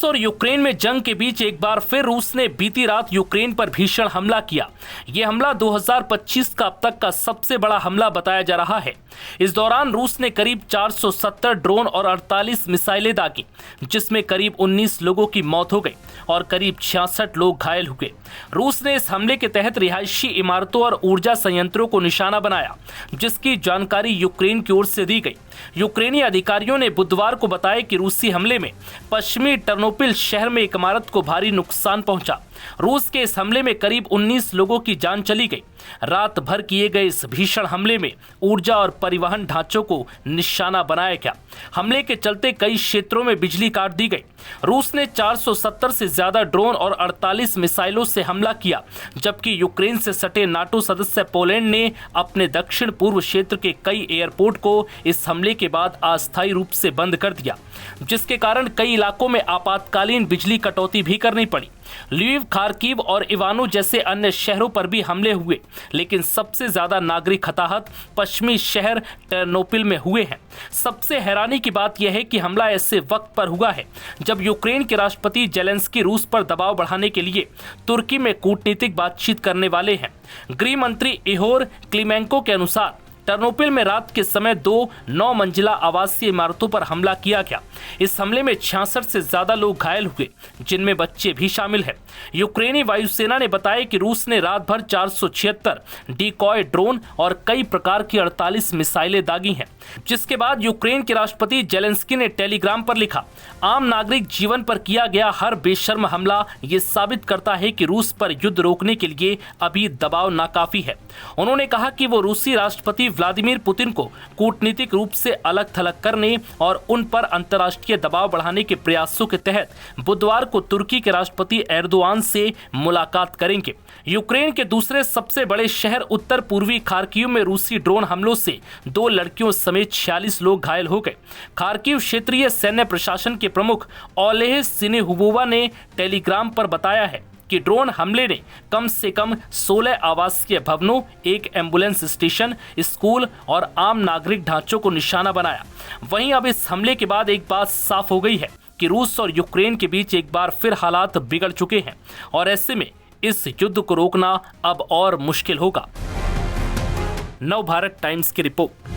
और यूक्रेन में जंग के बीच एक बार फिर रूस ने बीती रात यूक्रेन पर भीषण हमला किया। यह हमला 2025 का अब तक का सबसे बड़ा हमला बताया जा रहा है। इस दौरान रूस ने करीब 470 ड्रोन और 48 मिसाइलें दागी, जिसमें करीब 19 लोगों की मौत हो गई और करीब 66 लोग घायल हुए। रूस ने इस हमले के तहत रिहायशी इमारतों और ऊर्जा संयंत्रों को निशाना बनाया, जिसकी जानकारी यूक्रेन की ओर से दी गई। यूक्रेनी अधिकारियों ने बुधवार को बताया कि रूसी हमले में पश्चिमी टर्नोपिल शहर में एक इमारत को भारी नुकसान पहुंचा। रूस के इस हमले में करीब 19 लोगों की जान चली गई। रात भर किए गए इस भीषण हमले में ऊर्जा और परिवहन ढांचों को निशाना बनाया गया। हमले के चलते कई क्षेत्रों में बिजली काट दी गई। रूस ने 470 से ज्यादा ड्रोन और 48 मिसाइलों से हमला किया, जबकि यूक्रेन से सटे नाटो सदस्य पोलैंड ने अपने दक्षिण पूर्व क्षेत्र के कई एयरपोर्ट को इस हमले के बाद अस्थायी रूप से बंद कर दिया, जिसके कारण कई इलाकों में आपातकालीन बिजली कटौती भी करनी पड़ी। ल्वीव, खार्किव और इवानो जैसे अन्य शहरों पर भी हमले हुए, लेकिन सबसे ज्यादा नागरिक हताहत पश्चिमी शहर टर्नोपिल में हुए हैं। सबसे हैरानी की बात यह है कि हमला ऐसे वक्त पर हुआ है जब यूक्रेन के राष्ट्रपति जेलेंस्की रूस पर दबाव बढ़ाने के लिए तुर्की में कूटनीतिक बातचीत करने वाले हैं। गृह मंत्री इहोर क्लीमेंको के अनुसार टर्नोपिल में रात के समय 2 9 मंजिला आवासीय इमारतों पर हमला किया गया। इस हमले में 66 से ज्यादा लोग घायल हुए, जिनमें बच्चे भी शामिल हैं। यूक्रेनी वायुसेना ने बताया कि रूस ने रात भर 476 डिकॉय ड्रोन और कई प्रकार की 48 मिसाइलें दागी हैं, जिसके बाद यूक्रेन के राष्ट्रपति जेलेंस्की ने टेलीग्राम पर लिखा, आम नागरिक जीवन पर किया गया हर बेशर्म हमला ये साबित करता है कि रूस पर युद्ध रोकने के लिए अभी दबाव नाकाफी है। उन्होंने कहा कि वो रूसी राष्ट्रपति व्लादिमीर पुतिन को कूटनीतिक रूप से अलग थलग करने और उन पर अंतर्राष्ट्रीय दबाव बढ़ाने के प्रयासों के तहत बुधवार को तुर्की के राष्ट्रपति एर्दोआन से मुलाकात करेंगे। यूक्रेन के दूसरे सबसे बड़े शहर उत्तर पूर्वी खार्किव में रूसी ड्रोन हमलों से 2 लड़कियों समेत 46 लोग घायल हो गए। खार्किव क्षेत्रीय सैन्य प्रशासन के प्रमुख ओलेह सिनेहुबोवा ने टेलीग्राम पर बताया है कि ड्रोन हमले ने कम से कम 16 आवासीय भवनों, एक एम्बुलेंस स्टेशन, स्कूल और आम नागरिक ढांचों को निशाना बनाया। वहीं अब इस हमले के बाद एक बात साफ हो गई है कि रूस और यूक्रेन के बीच एक बार फिर हालात बिगड़ चुके हैं और ऐसे में इस युद्ध को रोकना अब और मुश्किल होगा। नवभारत टाइम्स की रिपोर्ट।